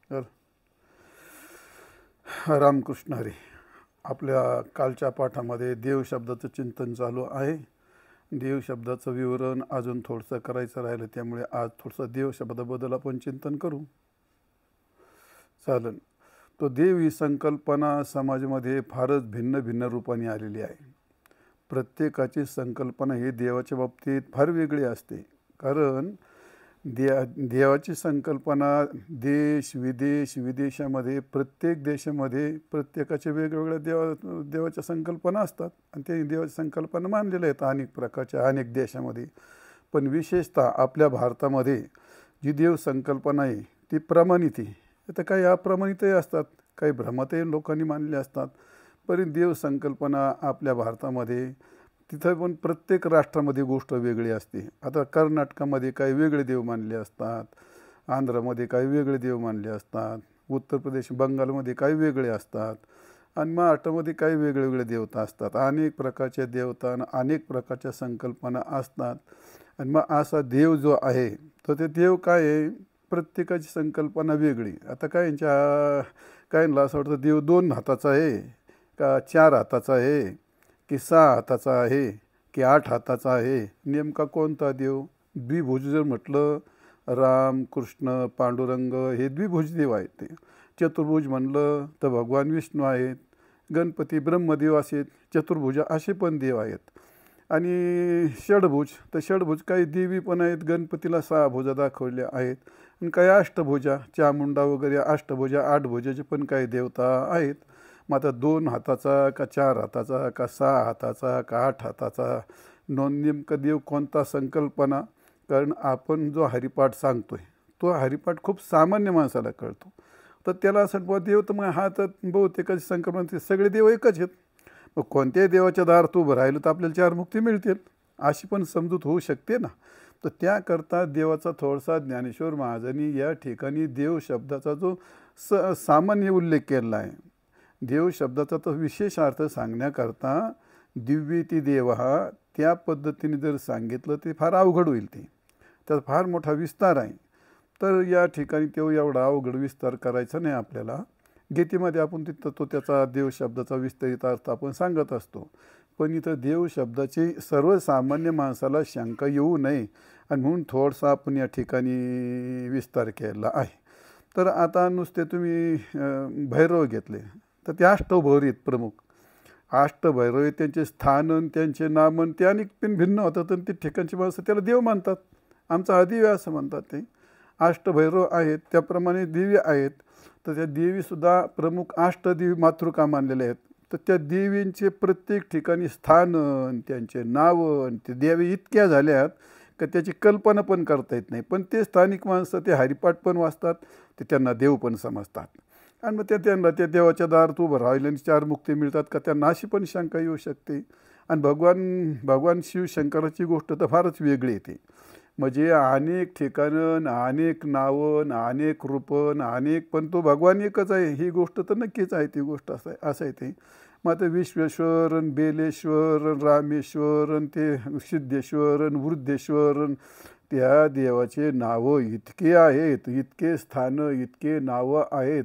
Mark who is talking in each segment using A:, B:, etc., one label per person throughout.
A: तर रामकृष्ण हरी. आपल्या कालच्या पाठामध्ये देव शब्दाचं चिंतन चालू आहे. देव शब्दाचं विवरण अजून थोडंसं करायचं राहिलं, त्यामुळे आज थोडंसं देव शब्दाबद्दल आपण चिंतन करू. चालेल. तो देव ही संकल्पना समाजामध्ये फारच भिन्न भिन्न रूपाने आलेली आहे. प्रत्येकाची संकल्पना ही देवाच्या बाबतीत फार वेगळी असते. कारण देवाची संकल्पना विदेशामध्ये प्रत्येक देशामध्ये प्रत्येकाच्या वेगवेगळ्या देवाच्या संकल्पना असतात आणि ते देवाच्या संकल्पना मानलेल्या आहेत अनेक प्रकारच्या अनेक देशामध्ये. पण विशेषतः आपल्या भारतामध्ये जी देव संकल्पना आहे ती प्रमाणित आहे. आता काही अप्रमाणितही असतात, काही भ्रमातही लोकांनी मानले असतात. पण देव संकल्पना आपल्या भारतामध्ये तिथं पण प्रत्येक राष्ट्रामध्ये गोष्ट वेगळी असते. आता कर्नाटकामध्ये काही वेगळे देव मानले असतात, आंध्रामध्ये काही वेगळे देव मानले असतात, उत्तर प्रदेश बंगालमध्ये काही वेगळे असतात आणि महाराष्ट्रामध्ये काही वेगळे देवता असतात. अनेक प्रकारच्या देवता आणि अनेक प्रकारच्या संकल्पना असतात. आणि मग असा देव जो आहे तर ते देव काय आहे, प्रत्येकाची संकल्पना वेगळी. आता काहींना असं वाटतं देव 2 हाताचा आहे का 4 हाताचा आहे की 6 हाताचा आहे की 8 हाताचा आहे. नेमका कोणता देव? द्विभुज जर म्हटलं, राम कृष्ण पांडुरंग हे द्विभुज देव आहेत. ते चतुर्भुज म्हणलं तर भगवान विष्णू आहेत, गणपती ब्रह्मदेव असे चतुर्भुज असे पण देव आहेत. आणि षडभुज तर षडभुज काही देवी पण आहेत, गणपतीला 6 भुजा दाखवल्या आहेत. आणि काही अष्टभुजा, चामुंडा वगैरे अष्टभुजा 8 भुजाचे पण काही देवता आहेत. मग आता 2 हाताचा का 4 हाताचा का 6 हाताचा का 8 हाताचा नेमका देव कोणता संकल्पना? कारण आपण जो हरिपाठ सांगतोय तो हरिपाठ खूप सामान्य माणसाला कळतो. तर त्याला असं देव तर मग हा तर बहुतेकाची संकल्पना सगळे देव एकच आहेत. मग कोणत्याही देवाच्या दारात उभं राहिलं तर आपल्याला 4 मुक्ती मिळतील अशी पण समजूत होऊ शकते ना. तर त्याकरता देवाचा थोडासा ज्ञानेश्वर महाराजांनी या ठिकाणी देव शब्दाचा जो सामान्य उल्लेख केला आहे. देव शब्दाचा तो विशेष अर्थ सांगण्याकरता दिव्येती देव हा त्या पद्धतीने जर सांगितलं ते फार अवघड होईल. त्याचा फार मोठा विस्तार आहे. तर या ठिकाणी तो एवढा अवघड विस्तार करायचा नाही आपल्याला. गीतेमध्ये आपण तिथं तो त्याचा देव शब्दाचा विस्तारित अर्थ आपण सांगत असतो. पण इथं देव शब्दाची सर्वसामान्य माणसाला शंका येऊ नये आणि म्हणून थोडंसं आपण या ठिकाणी विस्तार केला आहे. तर आता नुसते तुम्ही भैरव घेतले तर ते अष्टभैरव आहेत प्रमुख. अष्टभैरव आहेत, त्यांचे स्थान त्यांचे नामन ते अनेक पण भिन्न होतात आणि ते ठिकाणची माणसं त्याला देव मानतात. आमचा हा दिव्य असं म्हणतात. ते अष्टभैरव आहेत, त्याप्रमाणे दिव्य आहेत. तर त्या देवीसुद्धा प्रमुख अष्टदेवी मातृका मानलेल्या आहेत. तर त्या देवींचे प्रत्येक ठिकाणी स्थान त्यांचे नावं ते देवी इतक्या झाल्यात का त्याची कल्पना पण करता येत नाही. पण ते स्थानिक माणसं ते हरिपाठ पण वाचतात, ते त्यांना देव पण समजतात. आणि मग त्यांना त्या देवाच्या दारात उभं राहिलं आणि 4 मुक्ती मिळतात का, त्यांना अशी पण शंका येऊ शकते. आणि भगवान शिवशंकराची गोष्ट तर फारच वेगळी येते. म्हणजे अनेक ठिकाणं, अनेक नावं, अनेक रूपं, अनेक, पण तो भगवान एकच आहे ही गोष्ट तर नक्कीच आहे. ती गोष्ट असं आहे ते. मग आता विश्वेश्वर, बेलेश्वर, रामेश्वर, ते सिद्धेश्वर, वृद्धेश्वर, त्या देवाचे नावं इतके आहेत, इतके स्थानं, इतके नावं आहेत.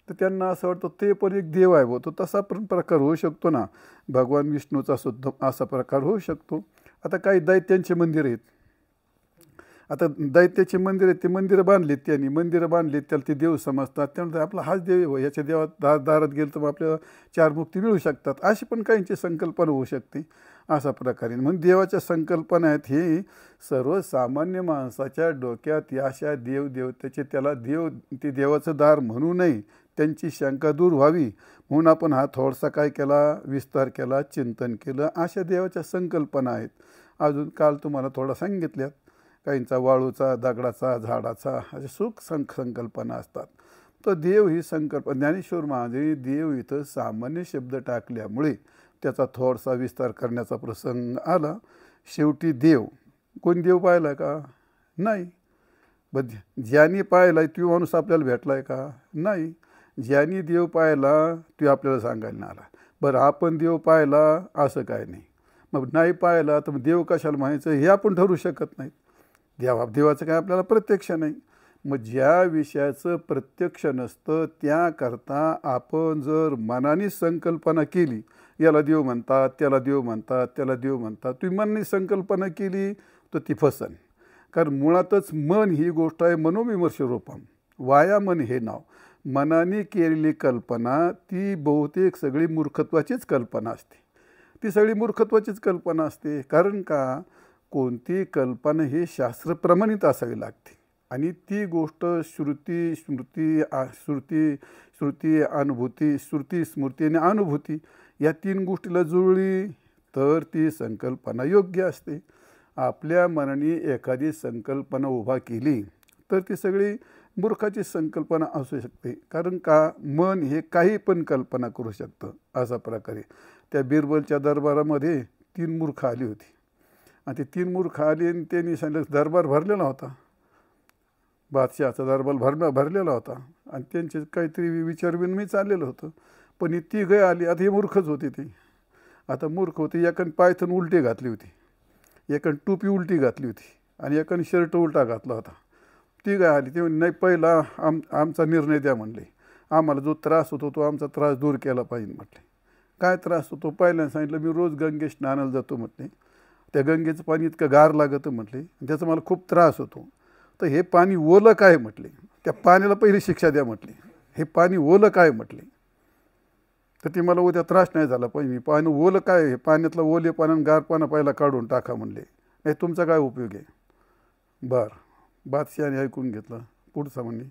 A: तर त्यांना असं वाटतं ते पण एक देव आहे व तो तसा पण प्रकार होऊ शकतो ना. भगवान विष्णूचा सुद्धा असा प्रकार होऊ शकतो. आता काही दैत्यांचे मंदिर आहेत. आता दैत्याचे मंदिर आहेत, ते मंदिरं बांधलीत, त्यांनी मंदिरं बांधलीत, त्याला ते देव समजतात. त्यानंतर आपला हाच देव आहे, याच्या दारात गेलं तर मग आपल्याला 4 मुक्ती मिळू शकतात अशी पण काहींची संकल्पना होऊ शकते. अशा प्रकारे म्हणून देवाच्या संकल्पना आहेत ही सर्वसामान्य माणसाच्या डोक्यात या अशा देवदेवतेचे त्याला ते देवाचं दार म्हणू नये, त्यांची शंका दूर व्हावी म्हणून आपण हा थोडासा काय केला, विस्तार केला, चिंतन केलं. अशा देवाच्या संकल्पना आहेत. अजून काल तुम्हाला थोडा सांगितल्यात. काहींचा वाळूचा, दगडाचा, झाडाचा अशा संकल्पना असतात. तर देव ही संकल्पना ज्ञानेश्वर महाराजांनी देव इथं सामान्य शब्द टाकल्यामुळे त्याचा थोडासा विस्तार करण्याचा प्रसंग आला. शेवटी देव कोण देव पाहिला का? नाही. ज्यांनी पाहिला तो माणूस आपल्याला भेटला आहे का? नाही. ज्यांनी देव पाहिला तो आपल्याला सांगायला नाही आला. बरं, आपण देव पाहिला असं काय नाही. मग नाही पाहिला तर देव कशाला म्हणायचं हे आपण ठरवू शकत नाही. देवाचं काय आपल्याला प्रत्यक्ष नाही. मग ज्या विषयाचं प्रत्यक्ष नसतं त्याकरता आपण जर मनाने संकल्पना केली, याला देव म्हणतात, त्याला देव म्हणतात, त्याला देव म्हणतात, तुम्ही मनाने संकल्पना केली तर ती फसन. कारण मुळातच मन ही गोष्ट आहे मनोविमर्श रूपम, वाया मन हे नाव. मनाने केलेली कल्पना ती बहुतेक सगळी मूर्खत्वाचीच कल्पना असते. ती सगळी मूर्खत्वाचीच कल्पना असते. कारण का, कोणती कल्पना ही शास्त्रप्रमाणित असावी लागते आणि ती गोष्ट श्रुती स्मृती श्रुती अनुभूती, श्रुती स्मृती आणि अनुभूती या 3 गोष्टीला जुळली तर ती संकल्पना योग्य असते. आपल्या मनाने एखादी संकल्पना उभा केली तर ती सगळी मूर्खाची संकल्पना असू शकते. कारण का, मन हे काही पण कल्पना करू शकतं. अशा प्रकारे त्या बिरबलच्या दरबारामध्ये 3 मूर्ख आली होती आणि ते 3 मूर्ख आली आणि त्यांनी सांगितलं, दरबार भरलेला होता, बादशहाचा दरबार भरलेला होता आणि त्यांचे काहीतरी विचारविनिमय चाललेलं होतं. पण ही तिघे आली. आता हे मूर्खच होते. ते आता मूर्ख होते. एकाने पायथन उलटी घातली होती, एकाने टोपी उलटी घातली होती आणि एकाने शर्ट उलटा घातला होता. तिघे आली. ते नाही, पहिला आमचा निर्णय द्या म्हणले, आम्हाला जो त्रास होतो तो आमचा त्रास दूर केला पाहिजे म्हटले. काय त्रास होतो? पहिल्यांदा सांगितलं, मी रोज गंगे स्नानाला जातो म्हटले, त्या गंगेचं पाणी इतकं गार लागतं म्हटले, त्याचा मला खूप त्रास होतो. तर हे पाणी ओलं काय म्हटले, त्या पाण्याला पहिली शिक्षा द्या म्हटले. हे पाणी ओलं काय म्हटले, तर ती मला उद्या त्रास नाही झाला पाहिजे. मी पाणी ओलं काय, हे पाण्यातलं ओले पाण्यानं गार पानं पहिला काढून टाका म्हणले. नाही, तुमचा काय उपयोग आहे? बरं, बादशहाने ऐकून घेतलं. पुढचा म्हणणे,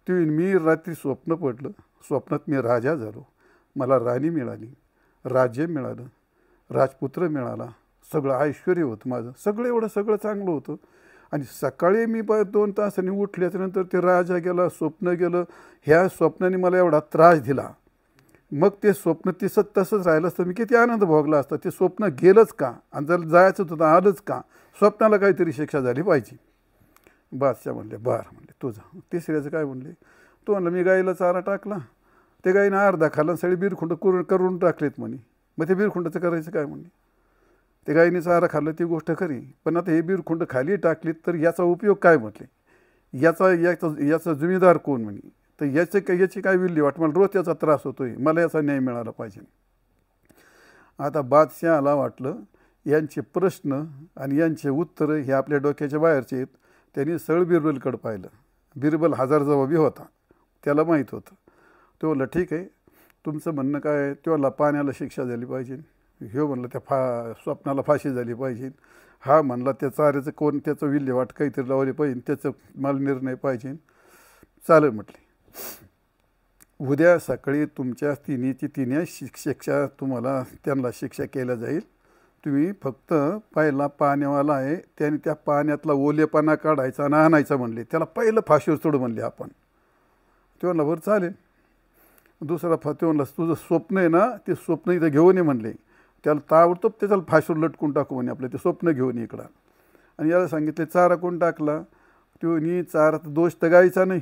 A: ते मी रात्री स्वप्न पडलं, स्वप्नात मी राजा झालो, मला राणी मिळाली, राज्य मिळालं, राजपुत्र मिळाला, सगळं ऐश्वर्य होतं माझं, सगळं एवढं सगळं चांगलं होतं. आणि सकाळी मी 2 तासांनी उठल्याच्यानंतर ते राजा गेला, स्वप्न गेलं, ह्या स्वप्नाने मला एवढा त्रास दिला. मग ते स्वप्न तसंच राहिलं असतं, मी किती आनंद भोगला असता. ते स्वप्न गेलंच का? आणि जर जायचं होतं आलंच का? स्वप्नाला काहीतरी शिक्षा झाली पाहिजे. बादशाह म्हणले, बरं म्हणले, तुझं. तिसऱ्याचं काय म्हणले? तो म्हणलं, मी गाईला चारा टाकला, ते गाईनं अर्धा खाल्ला, सगळे बिरखुंड करून टाकलेत म्हणे. मग ते बिरखुंडाचं करायचं काय म्हणले? ते गाईने चारा खाल्लं ती गोष्ट खरी, पण आता हे बिरखुंड खाली टाकलीत तर याचा उपयोग काय म्हटले? याचा जिम्मेदार कोण म्हणे? तर याची काय विल्हेवाट? मला रोज त्याचा त्रास होतोय, मला याचा न्याय मिळाला पाहिजे. आता बादशहाला वाटलं यांचे प्रश्न आणि यांचे उत्तरं हे आपल्या डोक्याच्या बाहेरचे आहेत. त्यांनी सरळ बिरबलकडं पाहिलं. बिरबल हजार जबाबी होता, त्याला माहीत होतं. तो म्हणला, ठीक आहे, तुमचं म्हणणं काय आहे? तो म्हणला, पाण्याला शिक्षा झाली पाहिजे. ह्यो म्हणलं, त्या स्वप्नाला फाशी झाली पाहिजे. हा म्हणला, त्या चाऱ्याचं कोण, त्याचं विल्हेवाट काहीतरी लावली पाहिजे, त्याचं मला निर्णय पाहिजे. चालेल म्हटले, उद्या सकाळी तुमच्या तिन्ही शिक्षा तुम्हाला त्यांना शिक्षा केल्या जाईल. तुम्ही फक्त पहिला पाण्यावाला आहे, त्याने त्या पाण्यातला ओलेपणा काढायचा आणि आणायचा म्हणले, त्याला पहिलं फाशीवर चढू म्हणले आपण. ते म्हणला, बरं चालेल. दुसरा ते म्हणला, तुझं स्वप्न आहे ना, ते स्वप्न इथं घेऊन ये म्हणले, त्याला ताबडतोब त्याला फाशीवर लटकून टाकू म्हणे, आपलं ते स्वप्न घेऊन ये इकडं. आणि याला सांगितले, चारा कोण टाकला? तो चारा तर दोष तर गायचा नाही,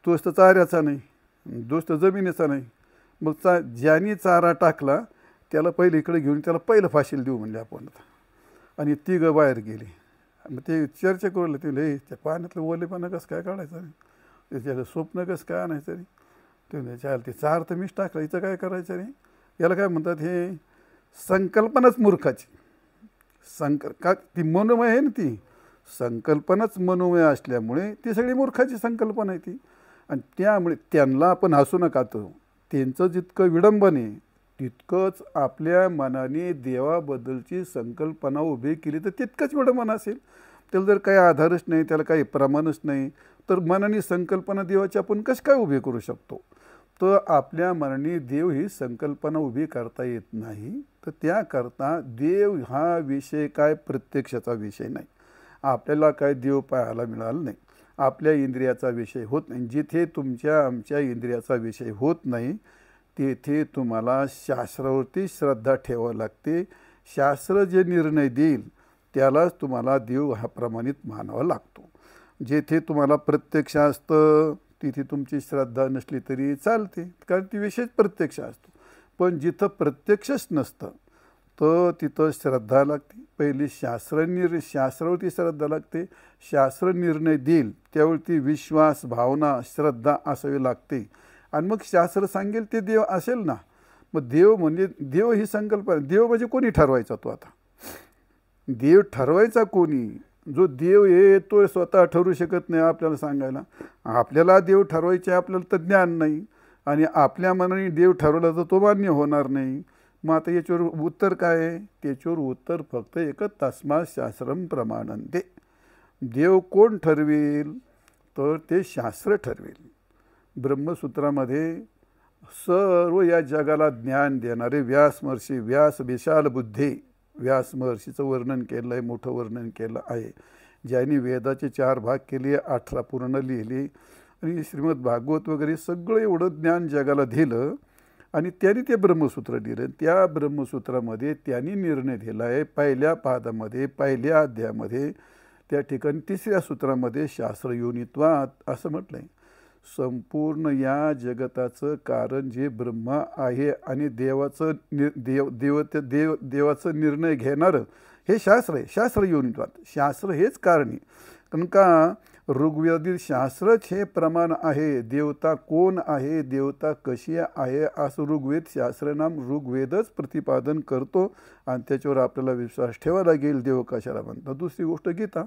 A: दोष तर चाऱ्याचा नाही, दोष तर जमिनीचा नाही. मग ज्याने चारा टाकला त्याला पहिले इकडे घेऊन त्याला पहिलं फाशील देऊ म्हणले आपण. आणि तिघं बाहेर गेले. मग ते चर्चा करू लागले, ते त्या पाण्यातलं ओलेपणा कसं काय काढायचं नाही, त्याच्याला स्वप्न कसं काय आणायचं नाही. ते चाल ते चार तर मीच टाकला, हिचं काय करायचं नाही. याला काय म्हणतात, हे संकल्पनाच मूर्खाची. का ती मनोमय आहे ना, ती संकल्पनाच मनोमय असल्यामुळे ती सगळी मूर्खाची संकल्पना आहे ती. आणि त्यामुळे त्यांना आपण हसू नका. तो त्यांचं जितकं विडंबन आहे तितकंच आपल्या मनाने देवाबद्दलची संकल्पना उभी केली तर तितकंच विडंबन असेल. त्याला जर काही आधारच नाही, त्याला काही प्रमाणच नाही, तर मनाने संकल्पना देवाची आपण कशी काय उभी करू शकतो? तर आपल्या मनाने देव ही संकल्पना उभी करता येत नाही. तर त्याकरता देव हा विषय काय प्रत्यक्षाचा विषय नाही. आपल्याला काय देव पाहायला मिळालं नाही, आपल्या इंद्रियाचा विषय होत नाही. जिथे तुमच्या आमच्या इंद्रियाचा विषय होत नाही तेथे तुम्हाला शास्त्रावरती श्रद्धा ठेवावी लागते. शास्त्र जे निर्णय देईल त्यालाच तुम्हाला देव हा प्रमाणित मानावा लागतो. जेथे तुम्हाला प्रत्यक्ष असतं तिथे तुमची श्रद्धा नसली तरी चालते, कारण ती विशेष प्रत्यक्ष असतो. पण जिथं प्रत्यक्षच नसतं तर तिथं श्रद्धा लागते. पहिली शास्त्रावरती श्रद्धा लागते. शास्त्र निर्णय देईल त्यावरती विश्वास, भावना, श्रद्धा असावी लागते. आणि मग शास्त्र सांगेल ते देव असेल ना. मग देव म्हणजे देव ही संकल्पना. देव म्हणजे कोणी ठरवायचा? तो आता देव ठरवायचा कोणी? जो देव आहे तो स्वतः ठरवू शकत नाही आपल्याला सांगायला. आपल्याला देव ठरवायचे, आपल्याला तर ज्ञान नाही. आणि आपल्या मनाने देव ठरवला तर तो मान्य होणार नाही. मग आता याच्यावर उत्तर काय आहे? त्याच्यावर उत्तर फक्त एकच, तस्मात् शास्त्रम प्रमाणन्ते. देव कोण ठरवेल? तर ते शास्त्र ठरवेल. ब्रह्मसूत्रामध्ये सर्व या जगाला ज्ञान देणारे व्यास महर्षी, व्यास विशाल बुद्धी व्यास महर्षीचं वर्णन केलं आहे, मोठं वर्णन केलं आहे. ज्यांनी वेदाचे 4 भाग केले, 18 पूर्ण लिहिले आणि श्रीमद भागवत वगैरे सगळं एवढं ज्ञान जगाला दिलं. आणि त्यांनी ते ब्रह्मसूत्र दिलं. त्या ब्रह्मसूत्रामध्ये त्यांनी निर्णय दिला आहे. पहिल्या पादामध्ये, पहिल्या अध्यायामध्ये, त्या ठिकाणी 3ऱ्या सूत्रामध्ये शास्त्र योनित्वात असं म्हटलं आहे. संपूर्ण या जगताचं कारण जे ब्रह्मा आहे आणि देवाचं देवाचं निर्णय घेणारं हे शास्त्र आहे. शास्त्र योनित्वात, शास्त्र हेच कारण आहे. कारण का ऋग्वेदील शास्त्रच हे प्रमाण आहे. देवता कोण आहे, देवता कशी आहे असं ऋग्वेद शास्त्रनाम ऋग्वेदच प्रतिपादन करतो. आणि त्याच्यावर आपल्याला विश्वास ठेवावा लागेल. देव कशाला म्हणतात. दुसरी गोष्ट गीता.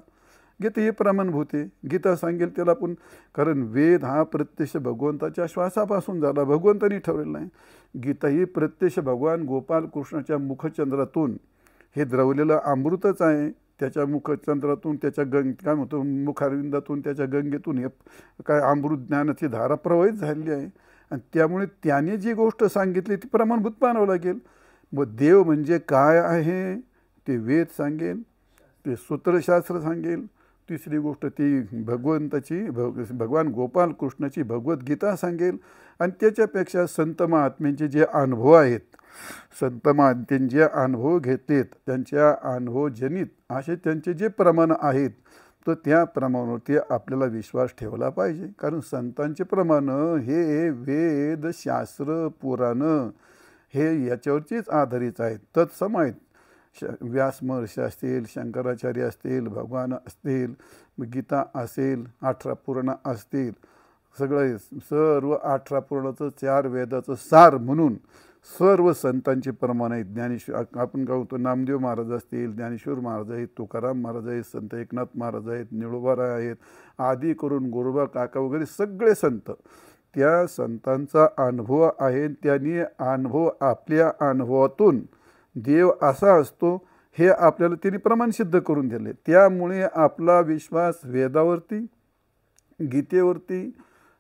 A: गीता ही प्रमाणभूत आहे. गीता सांगेल त्याला आपण, कारण वेद हा प्रत्यक्ष भगवंताच्या श्वासापासून झाला, भगवंतानी ठरवलेला आहे. गीता ही प्रत्यक्ष भगवान गोपाल कृष्णाच्या मुखचंद्रातून हे द्रवलेलं अमृतच आहे. त्याच्या मुखचंद्रातून, त्याच्या काय म्हणतो मुखारविंदातून, त्याच्या गंगेतून हे काय अमृत ज्ञानाची धारा प्रवाहित झालेली आहे. आणि त्यामुळे त्याने जी गोष्ट सांगितली ती प्रमाणभूत मानावं लागेल. मग देव म्हणजे काय आहे ते वेद सांगेल, ते सूत्रशास्त्र सांगेल. तिसरी गोष्ट ती भगवंताची भगवान गोपाल कृष्णाची भगवद्गीता सांगेल. आणि त्याच्यापेक्षा संत महात्म्यांचे जे अनुभव आहेत, संत महात्म्यांनी जे अनुभव घेतलेत, त्यांच्या अनुभवजनित असे त्यांचे जे प्रमाण आहेत, तर त्या प्रमाणावरती आपल्याला विश्वास ठेवला पाहिजे. कारण संतांचे प्रमाण हे वेद, शास्त्र, पुराण हे याच्यावरतीच आधारित आहेत, तत्सम आहेत. व्यास महर्षी असतील, शंकराचार्य असतील, भगवान असतील, गीता असेल, 18 पुराण असतील, सगळे सर्व 18 पुराणाचं 4 वेदाचं सार म्हणून सर्व संतांचे प्रमाण आहेत. ज्ञानेश्वर आपण काय होतो, नामदेव महाराज असतील, ज्ञानेश्वर महाराज आहेत, तुकाराम महाराज आहेत, संत एकनाथ महाराज आहेत, निळोबाराय आहेत, आदी करून गोरोबा काका वगैरे सगळे संत, त्या संतांचा अनुभव आहे. त्यांनी अनुभव, आपल्या अनुभवातून देव असा असतो हे आपल्याला त्यांनी प्रमाण सिद्ध करून दिले. त्यामुळे आपला विश्वास वेदावरती, गीतेवरती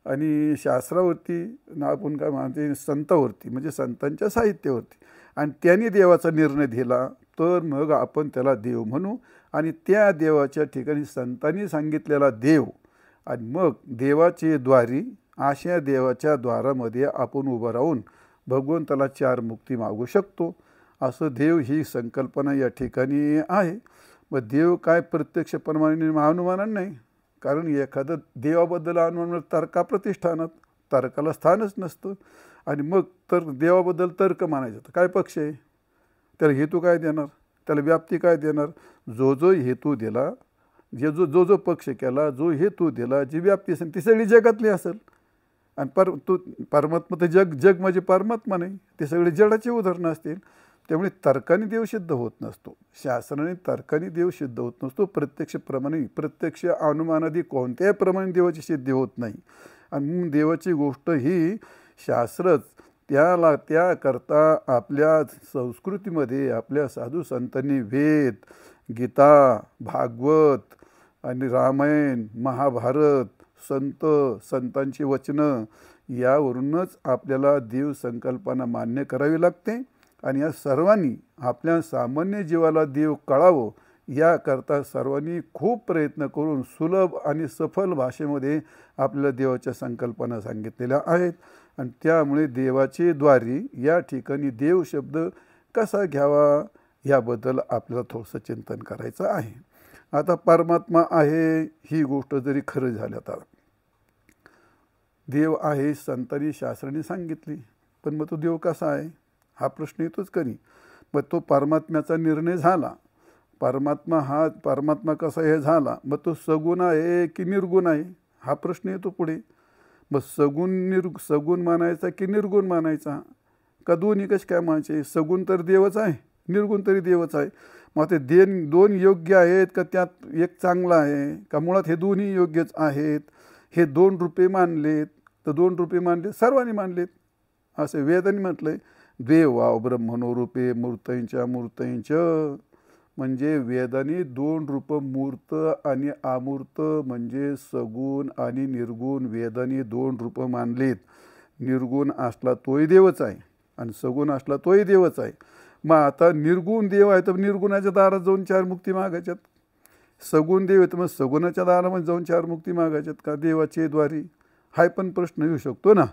A: आणि शास्त्रावरती, आपण काय म्हणते संतावरती, म्हणजे संतांच्या साहित्यावरती. आणि त्यांनी देवाचा निर्णय दिला तर मग आपण त्याला देव म्हणू. आणि त्या देवाच्या ठिकाणी संतांनी सांगितलेला देव, आणि मग देवाचे द्वारी, अशा देवाच्या द्वारामध्ये आपण उभं राहून भगवंताला 4 मुक्ती मागू शकतो. असं देव ही संकल्पना या ठिकाणी आहे. मग देव काय प्रत्यक्ष प्रमाणे अनुमानानं नाही. कारण एखादं देवाबद्दल अनुमान तर्काप्रतिष्ठानात, तर्काला स्थानच नसतं. आणि मग तर देवाबद्दल तर्क मानायचं तर काय पक्ष आहे? त्याला हेतू काय देणार, त्याला व्याप्ती काय देणार? जो जो हेतू दिला, जो जो पक्ष केला, जो हेतू दिला, जी व्याप्ती असेल ती सगळी जगातली असेल. आणि परमात्मा तर जग म्हणजे परमात्मा नाही, ते सगळे जडाची उदाहरणं असतील. त्यामुळे तर्काने देव सिद्ध होत नसतो, शास्त्राने तर्काने देव सिद्ध होत नसतो. प्रत्यक्ष प्रमाणे, प्रत्यक्ष अनुमानादी कोणत्याही प्रमाणे देवाची सिद्धी होत नाही. आणि देवाची गोष्ट ही शास्त्रच त्याकरता आपल्या संस्कृतीमध्ये आपल्या साधू संतांनी वेद, गीता, भागवत आणि रामायण, महाभारत, संतांची वचनं यावरूनच आपल्याला देव संकल्पना मान्य करावी लागते. आणि या सर्वांनी आपल्या सामान्य जीवाला देव कळावं याकरता सर्वांनी खूप प्रयत्न करून सुलभ आणि सफल भाषेमध्ये आपल्याला देवाच्या संकल्पना सांगितलेल्या आहेत. आणि त्यामुळे देवाचे द्वारी या ठिकाणी देव शब्द कसा घ्यावा याबद्दल आपल्याला थोडंसं चिंतन करायचं आहे. आता परमात्मा आहे ही गोष्ट जरी खरं झाली, आता देव आहे संतांनी शास्त्राने सांगितली, पण मग तो देव कसा आहे हा प्रश्न येतोच कधी. मग तो परमात्म्याचा निर्णय झाला. परमात्मा कसा हे झाला, मग तो सगुण आहे की निर्गुण आहे हा प्रश्न येतो पुढे. मग सगुण मानायचा की निर्गुण मानायचा, का दोन्ही कसे काय मानायचे? सगुण तर देवच आहे, निर्गुण तरी देवच आहे. मग ते दोन योग्य आहेत का त्यात एक चांगला आहे, का मुळात हे दोन्ही योग्यच आहेत? हे 2 रूपे मानलेत तर 2 रूपे मानले, सर्वांनी मानलेत. असे वेदांनी म्हटलंय, देव वाव ब्रह्मणो रूपे मूर्तैंच्या मूर्तैंच. म्हणजे वेदांनी 2 रूप, मूर्त आणि अमूर्त, म्हणजे सगुण आणि निर्गुण, वेदांनी 2 रूप मानलेत. निर्गुण असला तोही देवच आहे आणि सगुण असला तोही देवच आहे. मग आता निर्गुण देव आहे तर निर्गुणाच्या दारात जाऊन 4 मुक्ती मागायच्यात. सगुण देव आहे तर मग सगुणाच्या दारामध्ये जाऊन 4 मुक्ती मागायच्यात का देवाचे द्वारी? हा पण प्रश्न येऊ शकतो ना.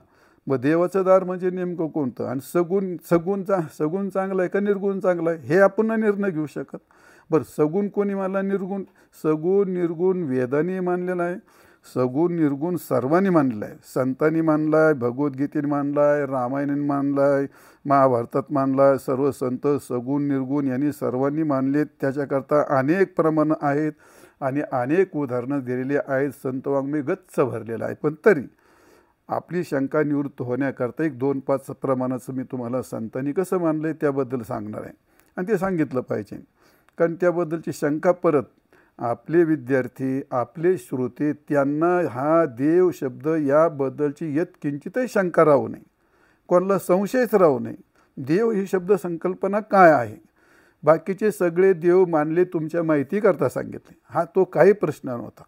A: मग देवाचं दार म्हणजे नेमकं कोणतं? आणि सगुण चांगला आहे का निर्गुण चांगला आहे हे आपण निर्णय घेऊ शकत. बरं, सगुण कोणी मानला? निर्गुण. सगुण निर्गुण वेदांनी मानलेला आहे, सगुण निर्गुण सर्वांनी मानलेला आहे. संतांनी मानला आहे, भगवद्गीतेने मानला आहे, रामायणाने मानला आहे, महाभारतात मानला आहे. सर्व संत सगुण निर्गुण यांनी सर्वांनी मानलेत. त्याच्याकरता अनेक प्रमाणं आहेत आणि अनेक उदाहरणं दिलेली आहेत. संत वाङ्मय गच्च भरलेलं आहे. पण तरी आपली शंका निवृत्त होण्याकरता 1-2-5 प्रमाणाचं मी तुम्हाला संतांनी कसं मानलं आहे त्याबद्दल सांगणार आहे. आणि ते सांगितलं पाहिजे, कारण त्याबद्दलची शंका परत आपले विद्यार्थी, आपले श्रोते, त्यांना हा देव शब्द याबद्दलची यत्किंचितही शंका राहू नये, कोणाला संशयच राहू नये. देव ही शब्द संकल्पना काय आहे? बाकीचे सगळे देव मानले तुमच्या माहितीकरता सांगितले, हा तो काही प्रश्न नव्हता.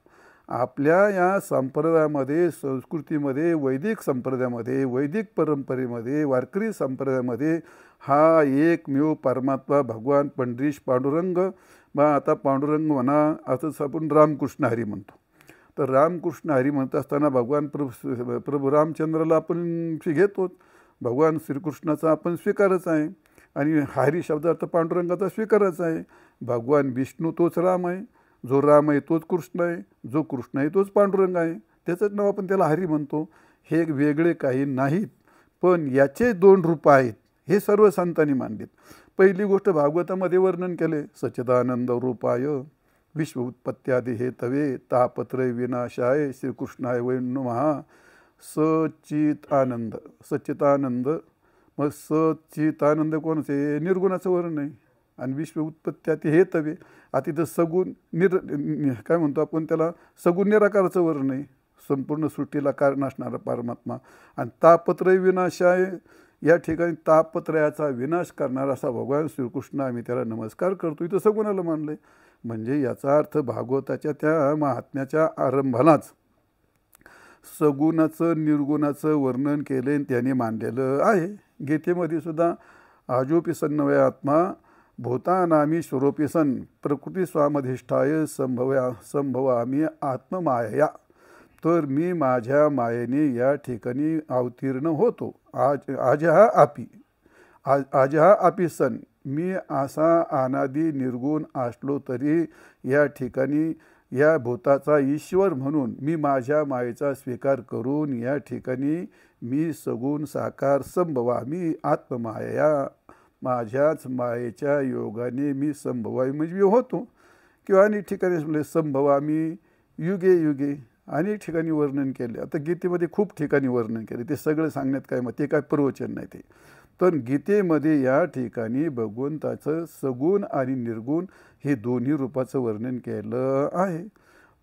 A: आपल्या या संप्रदायामध्ये, संस्कृतीमध्ये, वैदिक संप्रदायामध्ये, वैदिक परंपरेमध्ये, वारकरी संप्रदायामध्ये हा एकमेव परमात्मा भगवान पंढरीश पांडुरंग, मग आता पांडुरंग म्हणा, असंच आपण रामकृष्ण हरी म्हणतो. तर रामकृष्ण हरी म्हणत असताना भगवान प्रभू रामचंद्राला आपण घेतो, भगवान श्रीकृष्णाचा आपण स्वीकारच आहे, आणि हरी शब्दार्थ पांडुरंगाचा स्वीकारच आहे. भगवान विष्णू तोच राम आहे, जो राम आहे तोच कृष्ण आहे, जो कृष्ण आहे तोच पांडुरंग आहे, त्याचंच नाव आपण त्याला हरी म्हणतो. हे वेगळे काही नाहीत, पण याचे 2 रूप आहेत हे सर्व संतांनी मानलेत. पहिली गोष्ट भागवतामध्ये वर्णन केले, सच्चिदानंद रूपाय विश्व उत्पत्त्यादी हे तवे तापत्रय विनाशाय श्रीकृष्णाय वै नमः. सच्चित आनंद, सच्चितानंद. मग सच्चितानंद कोणाचे? निर्गुणाचं वर्णन आहे. आणि विश्व उत्पत्त्यादी हे तवे, आता तिथं सगुण काय म्हणतो आपण त्याला, सगुण निराकाराचं वर्णन आहे, संपूर्ण सृष्टीला कारण असणारा परमात्मा. आणि तापत्रय विनाशाय, या ठिकाणी तापत्रयाचा विनाश करणारा असा भगवान श्रीकृष्ण, आम्ही त्याला नमस्कार करतो, इथं सगुणाला मानलं आहे. म्हणजे याचा अर्थ भागवताच्या त्या महात्म्याच्या आरंभालाच सगुणाचं निर्गुणाचं वर्णन केले त्याने मांडलेलं आहे. गीतेमध्ये सुद्धा आजोपी सन्नवय आत्मा भूतानामी स्वरूपी सन प्रकृती स्वामधिष्ठाय संभवामी आत्ममाया. तर मी माझ्या मायेने या ठिकाणी अवतीर्ण होतो. आज हा आपी सन, मी असा अनादी निर्गुण असलो तरी या ठिकाणी या भूताचा ईश्वर म्हणून मी माझ्या मायेचा स्वीकार करून या ठिकाणी मी सगुण साकार संभवामी आत्ममाया, माझ्याच मायेच्या योगाने मी संभवामी म्हणजे मी होतो. किंवा अनेक ठिकाणी म्हणजे संभवामी युगे युगे अनेक ठिकाणी वर्णन केले. आता गीतेमध्ये खूप ठिकाणी वर्णन केले, ते सगळं सांगण्यात काय मग ते काय प्रवचन नाही ते. पण गीतेमध्ये या ठिकाणी भगवंताचं सगुण आणि निर्गुण हे दोन्ही रूपाचं वर्णन केलं आहे.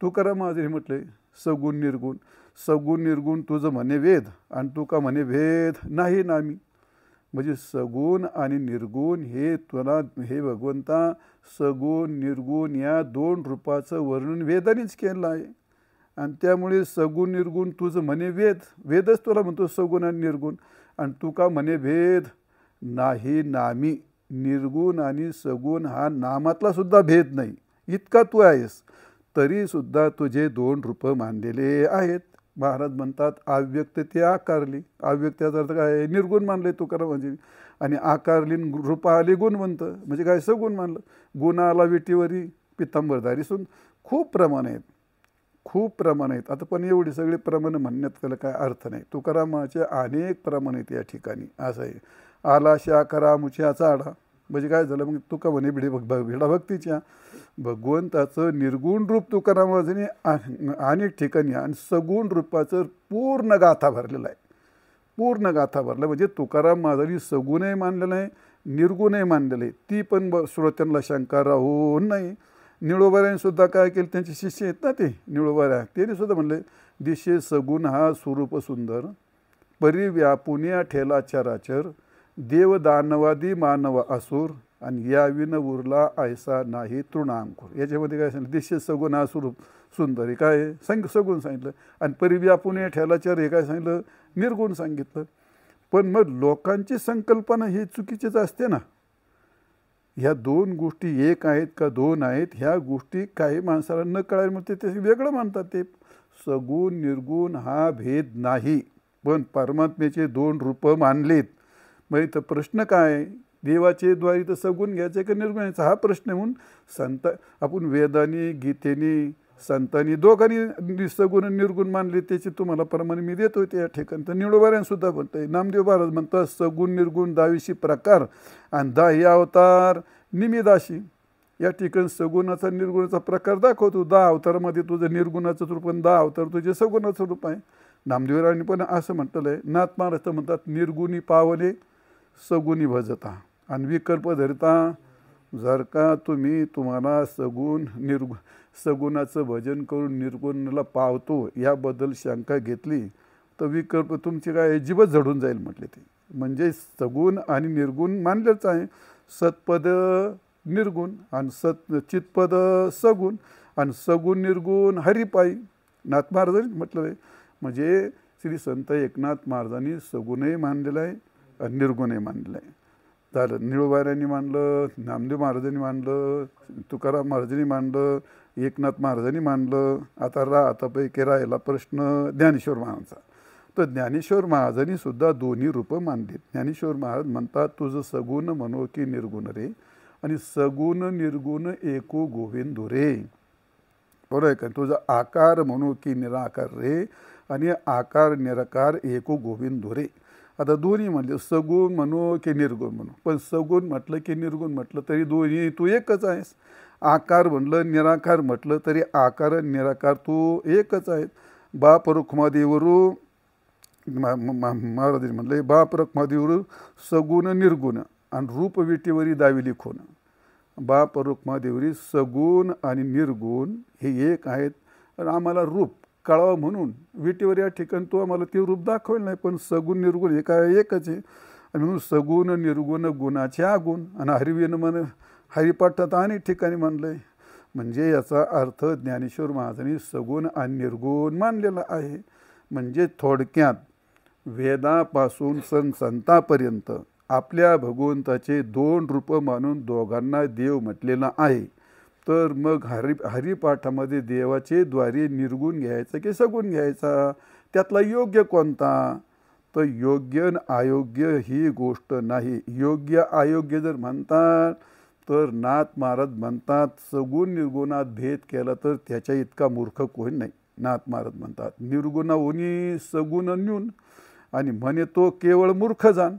A: तुकाराम महाराजांनी म्हटले सगुण निर्गुण. सगुण निर्गुण तुझं म्हणे वेद आणि तू का म्हणे भेद नाही नामी. म्हणजे सगुण आणि निर्गुण हे तुला हे भगवंता सगुण निर्गुण या 2 रूपाचं वर्णन वेदानेच केलं आहे. आणि त्यामुळे सगुण निर्गुण तुझं म्हणे वेद, वेदच तुला म्हणतो सगुण आणि निर्गुण. आणि तू का म्हणे भेद नाही नामी. निर्गुण आणि सगुण हा नामातला सुद्धा भेद नाही इतका तू आहेस, तरीसुद्धा तुझे 2 रूपं मानलेले आहेत. महाराज म्हणतात अव्यक्त ते आकारली. अव्यक्ताचा अर्थ काय? निर्गुण मानले तुकाराम म्हणजे. आणि आकारली रूपा आली गुणवंत म्हणजे काय? सगुण मानलं. गुणाला विटीवरी पितांबरधारी सून. खूप प्रमाण आहेत, खूप प्रमाण आहेत. आता पण एवढी सगळी प्रमाणं म्हणण्यात त्याला काय अर्थ नाही. तुकारामाचे अनेक प्रमाण आहेत या ठिकाणी. असं आहे, आला शाकरा मुच्या चाडा, म्हणजे काय झालं मग तुका म्हणे भिडा भक्तीच्या भगवंताचं निर्गुण रूप तुकाराम महाराजांनी अनेक ठिकाणी आणि सगुण रूपाचं पूर्ण गाथा भरलेला आहे. पूर्ण गाथा भरला म्हणजे तुकाराम महाराजांनी सगुणही मानलेलं आहे, निर्गुणही मानलेलं आहे. ती पण श्रोत्यांना शंका राहून नाही. निळोबाऱ्यांनी सुद्धा काय केलं, त्यांचे शिष्य आहेत ना ते निळोबाऱ्या, त्यांनी सुद्धा म्हणले दिशे सगुण हा स्वरूप सुंदर परिव्यापुनिया ठेला चराचर देव दानवादी मानव असुर आणि याविन उरला ऐसा नाही तृणांकुर. याच्यामध्ये काय सांगितलं, दिशे सगुण हा स्वरूप सुंदर हे काय सगुण सांगितलं आणि परिव्यापुनिया ठेला चर हे काय सांगितलं, निर्गुण सांगितलं. पण मग लोकांची संकल्पना ही चुकीचीच असते ना. ह्या दोन गोष्टी एक आहेत का दोन आहेत ह्या गोष्टी काही माणसाला न कळायला मग ते वेगळं म्हणतात. ते सगुण निर्गुण हा भेद नाही, पण परमात्म्याचे दोन रूपं मानलीत. मग इथं प्रश्न काय, देवाचे द्वारी तर सगुण घ्यायचं का निर्गुण घ्यायचा हा प्रश्न. म्हणून संत आपण वेदानी गीतेनी संतांनी दोघांनी सगुण निर्गुण मानले त्याचे तुम्हाला प्रमाणे मी देतो त्या ठिकाणी. तर निळोबाऱ्यांसुद्धा म्हणतंय, नामदेव महाराज म्हणतात सगुण निर्गुण दावीशी प्रकार आणि दाही अवतार निमिदाशी. या ठिकाणी सगुणाचा निर्गुणाचा प्रकार दाखवतो. 10 अवतारामध्ये तुझं निर्गुणाचं रूप आणि 10 अवतार तुझे सगुणाचं रूप आहे. नामदेवरावांनी पण असं म्हटलेलं आहे. नाथ महाराज म्हणतात निर्गुणी पावले सगुणी भजता आणि विकल्प धरता. जर का तुम्हाला सगुणाचं भजन करून निर्गुणाला पावतो याबद्दल शंका घेतली तर विकल्प तुमची काय जीवच झडून जाईल म्हटले ते. म्हणजे सगुण आणि निर्गुण मानलेच आहे. सत्पद निर्गुण आणि चितपद सगुण आणि सगुण निर्गुण हरिपायी नाथ महाराजांनी म्हटलं आहे. म्हणजे श्री संत एकनाथ महाराजांनी सगुणही मानलेलं आहे आणि निर्गुणही मानलेलं आहे. झालं, निळोबाऱ्यांनी मानलं, नामदेव महाराजांनी मानलं, तुकाराम महाराजांनी मानलं, एकनाथ महाराजांनी मानलं. आता पैकी राहिला प्रश्न ज्ञानेश्वर महाराजांचा. तर ज्ञानेश्वर महाराजांनी सुद्धा दोन्ही रूपं मानलीत. ज्ञानेश्वर महाराज म्हणतात तुझं सगुण म्हणो की निर्गुण रे आणि सगुण निर्गुण एको गोविंदो रे. बरोबर आहे का. तुझा आकार म्हणू की निराकार रे आणि आकार निराकार एको गोविंदो रे. आता दोन्ही म्हणले सगुण म्हणू की निर्गुण म्हणू, पण सगुण म्हटलं की निर्गुण म्हटलं तरी दोन्ही तू एकच आहेस. आकार म्हणलं निराकार म्हटलं तरी आकार निराकार तू एकच आहेत. बाप रुक्मादेवरू महाराजांनी म्हणले बाप रुक्मादेवरू सगुण निर्गुण आणि रूप विटीवरी दाविली खोन. बाप रुक्मादेवरी सगुण आणि निर्गुण हे एक आहेत आणि आम्हाला रूप कळावं म्हणून विटीवर या ठिकाणी तो आम्हाला ते रूप दाखवेल नाही, पण सगुण निर्गुण हे काय एकच आहे. आणि म्हणून सगुण निर्गुण गुणाचे आगुण आणि हरिविन मन हरिपाठात अनेक ठिकाणी मानलं आहे. म्हणजे याचा अर्थ ज्ञानेश्वर महाराजांनी सगुण आणि निर्गुण मानलेला आहे. म्हणजे थोडक्यात वेदापासून संतापर्यंत आपल्या भगवंताचे दोन रूपं मानून दोघांना देव म्हटलेला आहे. तर मग हरिपाठामध्ये देवाचे द्वारे निर्गुण घ्यायचं की सगुण घ्यायचा, त्यातला योग्य कोणता. तर योग्य आणि अयोग्य ही गोष्ट नाही. योग्य अयोग्य जर म्हणतात तर नाथ महाराज म्हणतात सगुण निर्गुणात भेद केला तर त्याच्या इतका मूर्ख कोणी नाही. नाथ महाराज म्हणतात निर्गुणाहुनी सगुण न्यून आणि म्हणे तो केवळ मूर्ख जाण.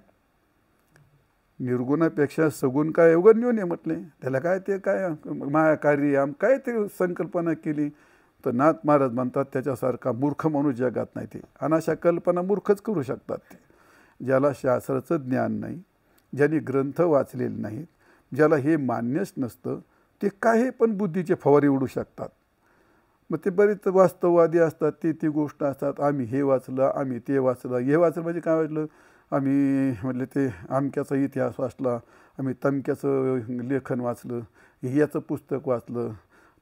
A: निर्गुणापेक्षा सगुण काय एवढं न्यून आहे म्हटले. त्याला काय ते काय मायाकारी आम काय ते संकल्पना केली. तर नाथ महाराज म्हणतात त्याच्यासारखा मूर्ख माणूस जगात नाही ते. आणि अशा कल्पना मूर्खच करू शकतात ते. ज्याला शास्त्राचं ज्ञान नाही, ज्यांनी ग्रंथ वाचलेले नाहीत, ज्याला हे मान्यच नसतं ते काही पण बुद्धीचे फवारे उडू शकतात. मग ते बरेच वास्तववादी असतात, ती गोष्ट असतात. आम्ही हे वाचलं, आम्ही ते वाचलं. हे वाचलं म्हणजे काय वाचलं, आम्ही म्हटलं ते अमक्याचा इतिहास वाचला, आम्ही तमक्याचं लेखन वाचलं, याचं पुस्तक वाचलं,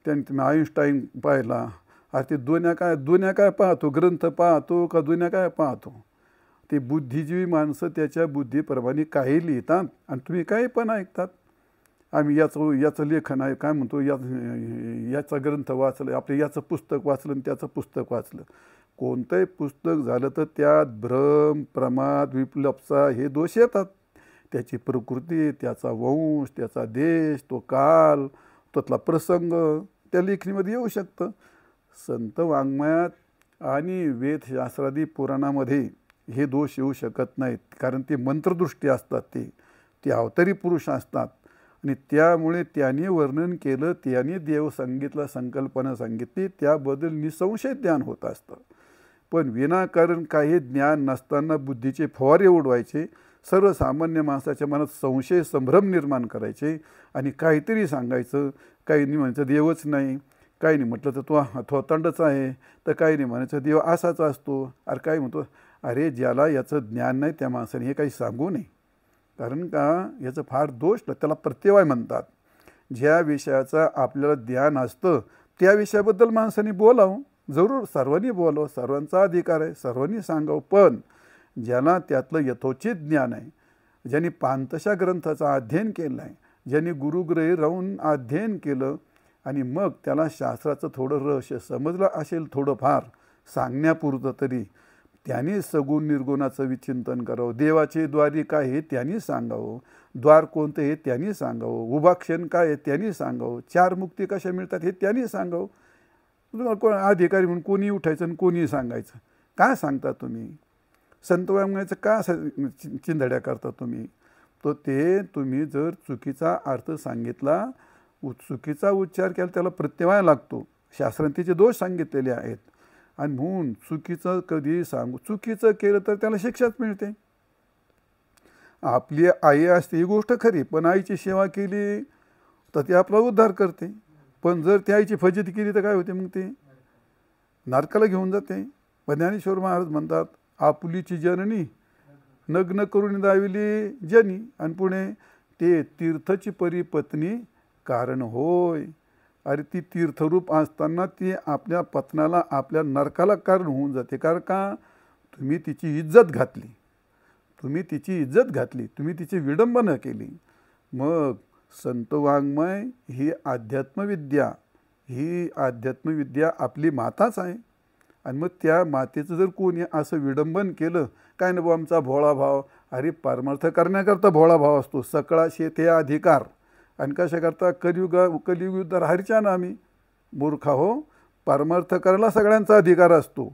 A: त्यानंतर आईन्स्टाईन पाहिला. अरे ते दुनिया काय पाहतो, ग्रंथ पाहतो का दुनिया काय पाहतो. ते बुद्धिजीवी माणसं त्याच्या बुद्धीप्रमाणे काही लिहितात आणि तुम्ही काही पण ऐकतात. आम्ही याचं लेखन आहे काय म्हणतो, याचा ग्रंथ वाचलं, आपलं याचं पुस्तक वाचलं आणि त्याचं पुस्तक वाचलं. कोणतंही पुस्तक झालं तर त्यात भ्रम प्रमाद विप्लपसा हे दोष येतात. त्याची प्रकृती, त्याचा वंश, त्याचा देश, तो काल, त्यातला प्रसंग त्या लेखणीमध्ये येऊ शकतं. संत वाङ्मयात आणि वेदशास्त्रादी पुराणामध्ये हे दोष येऊ शकत नाहीत, कारण ते मंत्रदृष्टी असतात. ते ते अवतारी पुरुष असतात आणि त्यामुळे त्यांनी वर्णन केलं, त्यांनी देव सांगितला, संकल्पना सांगितली, त्याबद्दल निसंशय ज्ञान होत असतं. पण विनाकारण काही ज्ञान नसताना बुद्धीचे फवारे उडवायचे, सर्वसामान्य माणसाच्या मनात संशय संभ्रम निर्माण करायचे आणि काहीतरी सांगायचं. काही नाही म्हणायचं देवच नाही, काही नाही म्हटलं तर तो थोतांडच आहे, तर काही नाही म्हणायचं देव असाच असतो. अरे काय म्हणतो, अरे ज्याला याचं ज्ञान नाही त्या माणसाने हे काही सांगू नये. कारण का याचं फार दोष, त्याला प्रत्यवाय म्हणतात. ज्या विषयाचं आपल्याला ज्ञान असतं त्या विषयाबद्दल माणसाने बोलावं, जरूर सर्वांनी बोलावं, सर्वांचा अधिकार आहे, सर्वांनी सांगावं. पण ज्याला त्यातलं यथोचित ज्ञान आहे, ज्यांनी पांतशा ग्रंथाचं अध्ययन केलं आहे, ज्यांनी गुरुग्रही राहून अध्ययन केलं आणि मग त्याला शास्त्राचं थोडं रहस्य समजलं असेल थोडंफार सांगण्यापुरतं तरी, त्यांनी सगुण निर्गुणाचं विचिंतन करावं. देवाचे द्वारी काय हे त्यांनी सांगावं, द्वार कोणतं हे त्यांनी सांगावं, उभाक्षण काय आहे त्यांनी सांगावं, चार मुक्ती कशा मिळतात हे त्यांनी सांगावं. अधिकारी म्हणून कोणी उठायचं आणि कोणी सांगायचं. काय सांगता तुम्ही? संतवाङ्मयाचं का चिंधड्या करता तुम्ही? तो ते तुम्ही जर चुकीचा अर्थ सांगितला, चुकीचा उच्चार केला, त्याला प्रत्यवाय लागतो. शास्त्रांतीचे दोष सांगितलेले आहेत आणि म्हणून चुकीचं कधी सांगू, चुकीचं केलं तर त्याला शिक्षाच मिळते. आपली आई असते ही गोष्ट खरी, पण आईची सेवा केली तर ती आपला उद्धार करते. पण जर त्या आईची फजिती केली तर काय होते? मग ते नरकाला घेऊन जाते. ज्ञानेश्वर महाराज म्हणतात, आपुलीची जननी नग्न करून दाविली जनी, आणि पुढे ते तीर्थची परी पत्नी कारण होय. अरे ती तीर्थरूप असताना ती आपल्या पत्नाला, आपल्या नरकाला कारण होऊन जाते. कारण का? तुम्ही तिची इज्जत घातली, तुम्ही तिची इज्जत घातली, तुम्ही तिची विडंबना केली. मग संतवाङ्मय ही अध्यात्मविद्या, ही अध्यात्मविद्या आपली माताच आहे. आणि मग त्या मातेचं जर कोणी असं विडंबन केलं, काय ना भाऊ आमचा भोळा भाव, अरे परमार्थ करण्याकरता भोळा भाव असतो, सकळा शेते अधिकार. आणि कशाकरता? कलियुग हरीच्या नामी. मूर्खा हो, परमार्थ करायला सगळ्यांचा अधिकार असतो,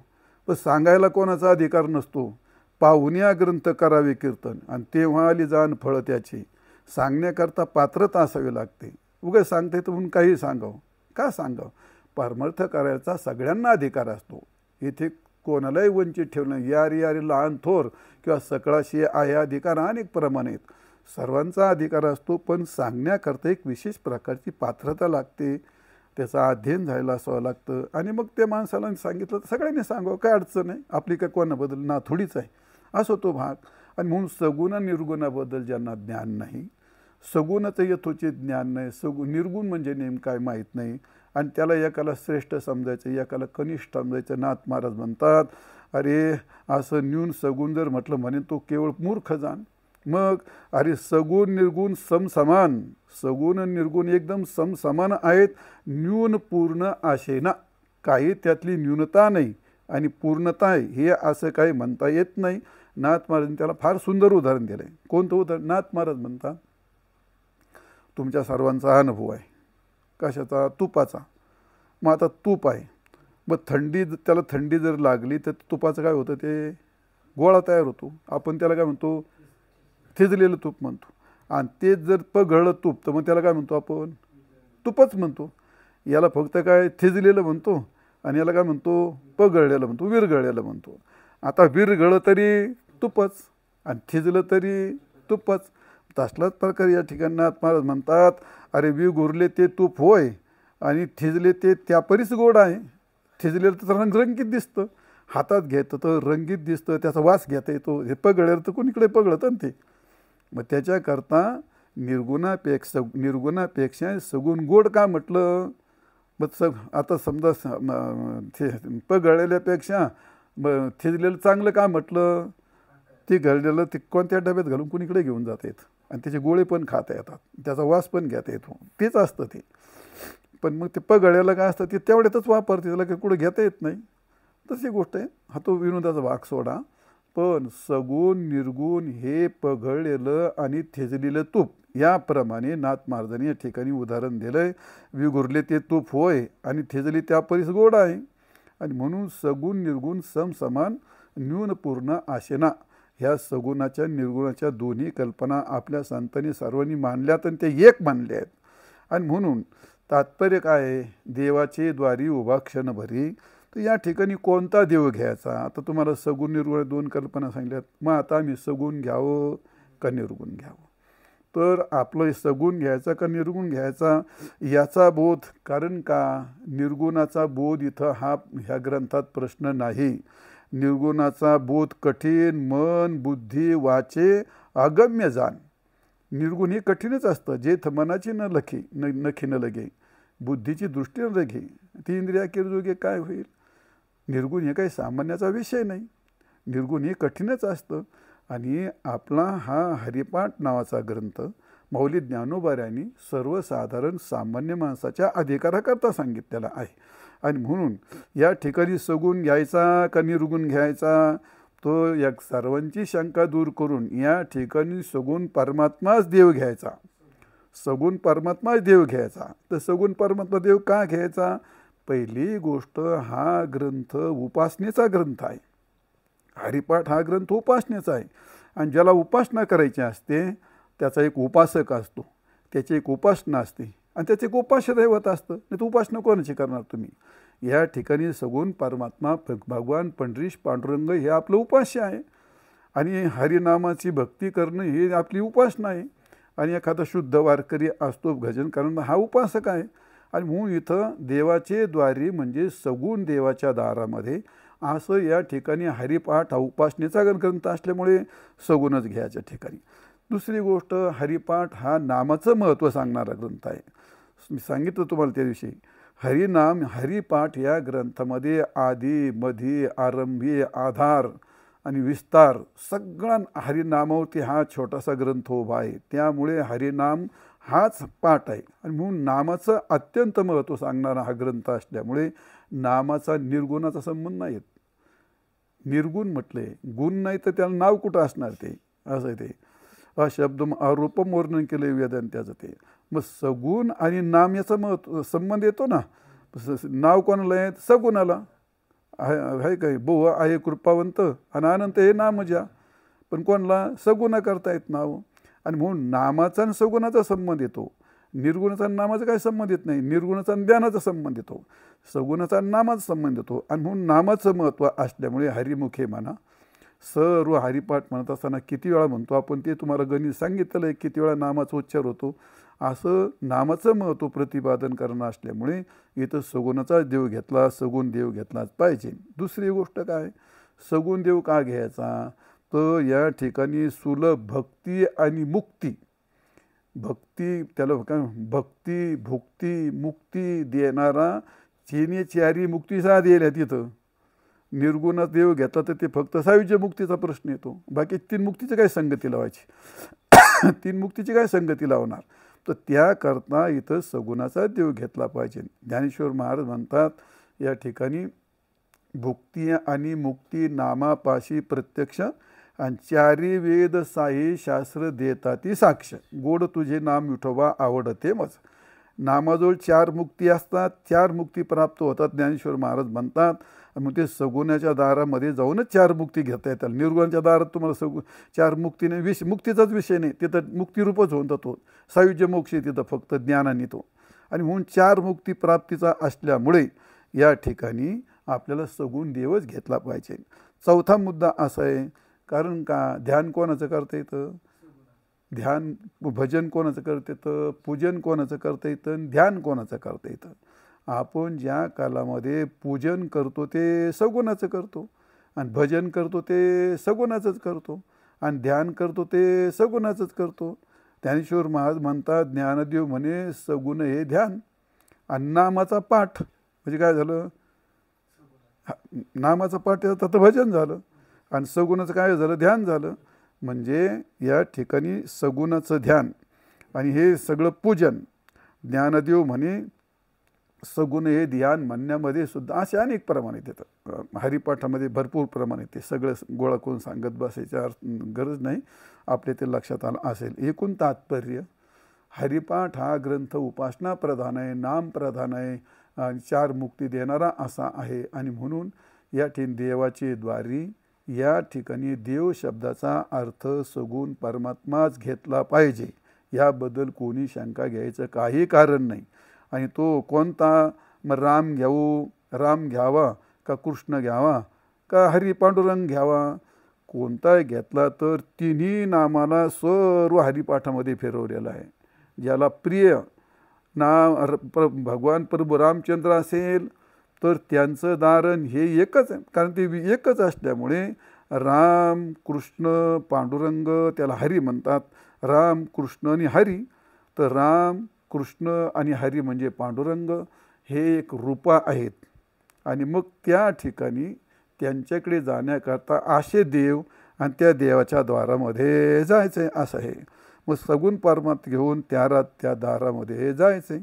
A: पण सांगायला कोणाचा अधिकार नसतो. पाहुण्या ग्रंथ करावे कीर्तन, आणि तेव्हा आली जाण फळ त्याची. सांगण्याकरता पात्रता असावी लागते. उगाच सांगते तर म्हणून काही सांगावं, का सांगावं? परमार्थ करायचा सगळ्यांना अधिकार असतो. इथे कोणालाही वंचित ठेवणं, यारी लहान थोर किंवा सकळाशी आहे अधिकार अनेक प्रमाणे आहेत, सर्वांचा अधिकार असतो. पण सांगण्याकरता एक विशेष प्रकारची पात्रता लागते, त्याचं अध्ययन झालेलं असावं लागतं. आणि मग त्या माणसाला सांगितलं तर सगळ्यांनी सांगावं, काय अडचण आहे, आपली काय कोणाबद्दल ना थोडीच आहे, असो तो भाग. आणि म्हणून सगुण निर्गुणाबद्दल ज्यांना ज्ञान नाही, सगुणाचं यथोचित ज्ञान नाही, निर्गुण म्हणजे नेमकं काय माहीत नाही, आणि त्याला एकाला श्रेष्ठ समजायचं, एकाला कनिष्ठ समजायचं. नाथ महाराज म्हणतात, अरे असं न्यून सगुण जर म्हटलं म्हणे तो केवळ मूर्ख जाण. मग अरे सगुण निर्गुण समसमान, सगुण निर्गुण एकदम समसमान आहेत. न्यून पूर्ण आशेना, काही त्यातली न्यूनता नाही आणि पूर्णता आहे हे असं काही म्हणता येत नाही. नाथ महाराजांनी त्याला फार सुंदर उदाहरण दिलं आहे. कोणतं उदाहरण? नाथ महाराज म्हणतात, तुमच्या सर्वांचा अनुभव आहे कशाचा? तुपाचा. मग आता तूप आहे, मग त्याला थंडी जर लागली तर तुपाचं काय होतं? ते गोळा तयार होतो. आपण त्याला काय म्हणतो? थिजलेलं तूप म्हणतो. आणि ते जर पगळलं तूप तर मग त्याला काय म्हणतो? आपण तुपच म्हणतो. याला फक्त काय थिजलेलं म्हणतो, आणि याला काय म्हणतो? पगळलेलं म्हणतो, विरघळलेलं म्हणतो. आता विरघळलं तरी तुपच आणि थिजलं तरी तुपच. तसलाच प्रकारे या ठिकाणी नाथ महाराज म्हणतात, अरे विरघुरले ते तूप होय आणि थिजले ते त्यापरीच गोड आहे. थिजलेलं तर रंगीत दिसतं, हातात घेतं तर रंगीत दिसतं, त्याचा वास घेता येतो. हे पगळेलं तर कोणीकडे पगळतं ना ते. मग त्याच्याकरता निर्गुणापेक्षा सगुण गोड का म्हटलं? मग आता समजा पगळलेल्यापेक्षा थिजलेलं चांगलं का म्हटलं? ते गळलेलं ते कोणत्या डब्यात घालून कुणीकडे घेऊन जाता येतं आणि त्याचे गोळे पण खाता येतात, त्याचा वास पण घेता येतो, तेच असतं ते. पण मग ते पगळलेलं काय असतं ते तेवढ्यातच वापरते, त्याला काही कुठं घेता येत नाही. तशी गोष्ट आहे. हा तो विनोदाचा भाग सोडा. पण सगुण निर्गुण हे पगळलेलं आणि थिजलेलं तूप याप्रमाणे नाथ महाराजांनी या ठिकाणी उदाहरण दिलं आहे. विरघुरले ते तूप होय आणि थिजली त्यापरीस गोड आहे. आणि म्हणून सगुण निर्गुण समसमान न्यून पूर्ण आशेना. ह्या सगुणाच्या निर्गुणाच्या दोन्ही कल्पना आपल्या संतांनी सर्वांनी मानल्यात आणि ते एक मानले आहेत. आणि म्हणून तात्पर्य काय आहे, देवाचे द्वारी उभा क्षणभरी. तर या ठिकाणी कोणता देव घ्यायचा? आता तुम्हाला सगुण निर्गुण दोन कल्पना सांगितल्यात. मग आता आम्ही सगुण घ्यावं का निर्गुण घ्यावं? तर आपलं सगुण घ्यायचा का निर्गुण घ्यायचा याचा बोध, कारण का निर्गुणाचा बोध इथं ह्या ग्रंथात प्रश्न नाही. निर्गुणाचा बोध कठीण, मन बुद्धी वाचे अगम्य जाण. निर्गुण हे कठीणच असतं, जे मनाची नखी न लगे, बुद्धीची दृष्टी न लगे, ती इंद्रिया किरजोगे काय होईल. निर्गुण हे काही सामान्याचा विषय नाही. निर्गुण हे कठीणच असतं. आणि आपला हा हरिपाठ नावाचा ग्रंथ माऊली ज्ञानोबाऱ्यांनी सर्वसाधारण सामान्य माणसाच्या अधिकाराकरता सांगितलेला आहे. आणि म्हणून या ठिकाणी सगुण घ्यायचा का निर्गुण घ्यायचा, तो या सर्वांची शंका दूर करून या ठिकाणी सगुण परमात्माच देव घ्यायचा. सगुण परमात्माच देव घ्यायचा. तर सगुण परमात्मा देव का घ्यायचा? पहिली गोष्ट, हा ग्रंथ उपासनेचा ग्रंथ आहे. हरिपाठ हा ग्रंथ उपासनेचा आहे. आणि ज्याला उपासना करायची असते त्याचा एक उपासक असतो, त्याची एक उपासना असते आणि त्याचे एक उपास्य दैवत असतं. नाही तर उपासना कोणाची करणार तुम्ही? या ठिकाणी सगुण परमात्मा भगवान पंढरीश पांडुरंग हे आपलं उपास्य आहे. आणि हरिनामाची भक्ती करणं ही आपली उपासना आहे. आणि एखादा शुद्ध वारकरी असतो भजन करणं, हा उपासक आहे. आणि म्हणून इथं देवाचे द्वारी म्हणजे सगुण देवाच्या दारामध्ये असं या ठिकाणी हरिपाठ हा उपासनेचा ग्रंथ असल्यामुळे सगुणच घ्यायच्या ठिकाणी. दुसरी गोष्ट, हरिपाठ हा नामाचं महत्त्व सांगणारा ग्रंथ आहे. मी सांगितलं तुम्हाला त्या दिवशी, हरिनाम हरिपाठ या ग्रंथामध्ये आदी मधी आरंभी आधार आणि विस्तार सगळा हरिनामावरती हा छोटासा ग्रंथ उभा आहे. त्यामुळे हरिनाम हाच पाठ आहे. आणि म्हणून नामाचं अत्यंत महत्त्व सांगणारा हा ग्रंथ असल्यामुळे नामाचा निर्गुणाचा संबंध नाही. निर्गुण म्हटले, गुण नाही तर त्याला नाव कुठं असणार? ते असं आहे. ते अशब्द अरूपम वर्णन केलं वेदांत्याचं. ते मग सगुण आणि नाम याचा संबंध येतो ना. नाव कोणाला आहे? सगुणाला आहे. काय बो आहे कृपावंत आणि अनंत हे नाम ज्या, पण कोणाला? सगुणा करता येत नाव. आणि म्हणून नामाचा आणि सगुणाचा संबंध येतो. निर्गुणाचा नामाचा काही संबंध येत नाही. निर्गुणाचा ज्ञानाचा संबंध येतो, सगुणाचा नामाचा संबंध येतो. आणि म्हणून नामाचं महत्त्व असल्यामुळे हरिमुखे म्हणा. सर्व हरिपाठ म्हणत असताना किती वेळा म्हणतो आपण ते तुम्हाला गणित सांगितलेलं आहे, किती वेळा नामाचा उच्चार होतो. असं नामाचं महत्त्व प्रतिपादन करणं असल्यामुळे इथं सगुणाचा देव घेतला, सगुण देव घेतलाच पाहिजे. दुसरी गोष्ट काय, सगुण देव का घ्यायचा? तर या ठिकाणी सुलभ भक्ती आणि मुक्ती, भक्ती त्याला काय भक्ती भुक्ती मुक्ती देणारा चिनी चारी मुक्तीचा दिल्या. तिथं निर्गुणात देव घेतला तर ते फक्त सायुज्य मुक्तीचा प्रश्न येतो. बाकी तीन मुक्तीची काय संगती लावायची? तीन मुक्तीची काय संगती लावणार? तर त्याकरता इथं सगुणाचा देव घेतला पाहिजे. ज्ञानेश्वर महाराज म्हणतात या ठिकाणी, भुक्ती आणि मुक्ती नामापाशी प्रत्यक्ष आणि चारी वेद साई शास्त्र देता ती साक्ष. गोड तुझे नाम विठोबा आवडते मज. नामाजवळ चार मुक्ती असतात, चार मुक्ती प्राप्त होतात ज्ञानेश्वर महाराज म्हणतात. मग ते सगुणाच्या दारामध्ये जाऊनच चार मुक्ती घेता येतात. निर्गुणाच्या दारात तुम्हाला चार मुक्तीने मुक्तीचाच विषय नाही, तिथं मुक्तिरूपच होऊन जातो. सायुज्य मोक्ष तिथं फक्त ज्ञानाने तो. आणि म्हणून चार मुक्ती प्राप्तीचा असल्यामुळे या ठिकाणी आपल्याला सगुण देवच घेतला पाहिजे. चौथा मुद्दा असा आहे, कारण का ध्यान कोणाचं करता येतं? ध्यान भजन कोणाचं करता येतं? पूजन कोणाचं करता येतं? ध्यान कोणाचं करता येतं? आपण ज्या कालामध्ये पूजन करतो ते सगुणाचं करतो, आणि भजन करतो ते सगुणाचंच करतो, आणि ध्यान करतो ते सगुणाचंच करतो. ज्ञानेश्वर महाराज म्हणतात, ज्ञानदेव म्हणे सगुण हे ध्यान. आणि नामाचा पाठ म्हणजे काय झालं? नामाचा पाठ तर भजन झालं, आणि सगुणाचं काय झालं? ध्यान झालं. म्हणजे या ठिकाणी सगुणाचं ध्यान आणि हे सगळं पूजन. ज्ञानदेव म्हणे सगुण हे ध्यान म्हणण्यामध्ये सुद्धा असे अनेक प्रमाणात येतात. हरिपाठामध्ये भरपूर प्रमाणात येते. सगळं गोळा करून सांगत बसायच्या गरज नाही, आपले ते लक्षात आलं असेल. एकूण तात्पर्य, हरिपाठ हा ग्रंथ उपासना प्रधान आहे, नाम प्रधान आहे, आणि चार मुक्ती देणारा असा आहे. आणि म्हणून या ठिकाणी देवाचे द्वारी या ठिकाणी देव शब्दाचा अर्थ सगुण परमात्माच घेतला पाहिजे, याबद्दल कोणी शंका घ्यायचं काही कारण नाही. आणि तो कोणता, मग राम घ्यावा का कृष्ण घ्यावा का हरी पांडुरंग घ्यावा, कोणताही घेतला तर तिन्ही नामाला सर्व हरिपाठामध्ये फिरवलेला आहे. ज्याला प्रिय नाम भगवान प्रभू रामचंद्र असेल तर त्यांचं दारण हे एकच आहे, कारण ते एकच असल्यामुळे राम कृष्ण पांडुरंग त्याला हरी म्हणतात. राम कृष्ण आणि हरी, तर राम कृष्ण आणि हरी म्हणजे पांडुरंग हे एक रूपा आहेत. आणि मग त्या ठिकाणी त्यांच्याकडे जाण्याकरता असे देव आणि त्या देवाच्या द्वारामध्ये जायचं आहे असं आहे. मग सगुण परमात्मा घेऊन त्या दारामध्ये जायचं आहे.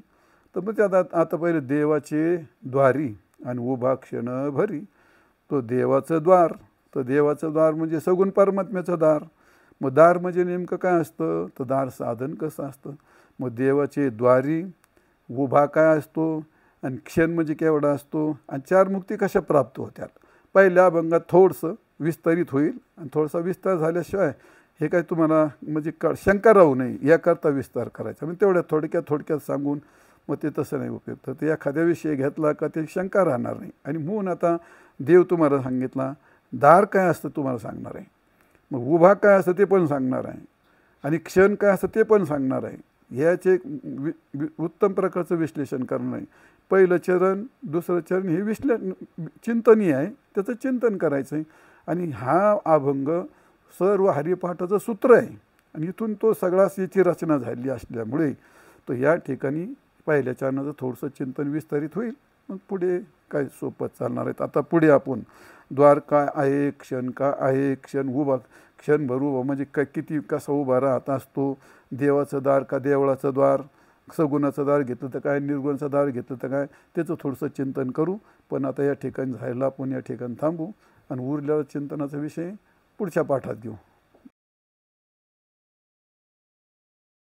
A: तर मग त्यात आता पहिले देवाचे द्वारी आणि उभा क्षण भरी, तो देवाचं द्वार. तर देवाचं द्वार म्हणजे सगुण परमात्म्याचं दार. मग दार म्हणजे नेमकं काय असतं, तर दार साधन कसं असतं. मग देवाचे द्वारी, उभा काय असतो आणि क्षण म्हणजे केवढा असतो आणि चार मुक्ती कशा प्राप्त होत्यात. पहिल्या अभंगात थोडंसं विस्तारित होईल आणि थोडासा विस्तार झाल्याशिवाय हे काय तुम्हाला म्हणजे शंका राहू नये याकरता विस्तार करायचा. म्हणजे तेवढ्या थोडक्यात सांगून मग ते तसं नाही उपयुक्त. तर ते एखाद्या विषय घेतला का ते शंका राहणार नाही. आणि म्हणून आता देव तुम्हाला सांगितला, दार काय असतं तुम्हाला सांगणार आहे, मग उभा काय असतं ते पण सांगणार आहे, आणि क्षण काय असतं ते पण सांगणार आहे. ह्याचे उत्तम प्रकारचं विश्लेषण करणं आहे. पहिलं चरण दुसरं चरण हे चिंतनीय आहे, त्याचं चिंतन करायचं आहे. आणि हा अभंग सर्व हरिपाठाचं सूत्र आहे आणि इथून तो सगळाच याची रचना झाली असल्यामुळे तो या ठिकाणी पहिल्या चरणाचं थोडंसं चिंतन विस्तारित होईल. मग पुढे काय सोपं चालणार आहेत. आता पुढे आपण द्वार काय आहे, क्षण काय आहे, क्षणभर उभा म्हणजे काय किती कसा उभा राहत असतो, देवाचं दार का देवळाचं द्वार, सगुणाचं दार घेतलं तर काय, निर्गुणाचं दार घेतलं तर काय, त्याचं थोडंसं चिंतन करू. पण आता या ठिकाणी झायला आपण या ठिकाणी थांबू आणि उरलेला चिंतनाचा विषय पुढच्या पाठात घेऊ.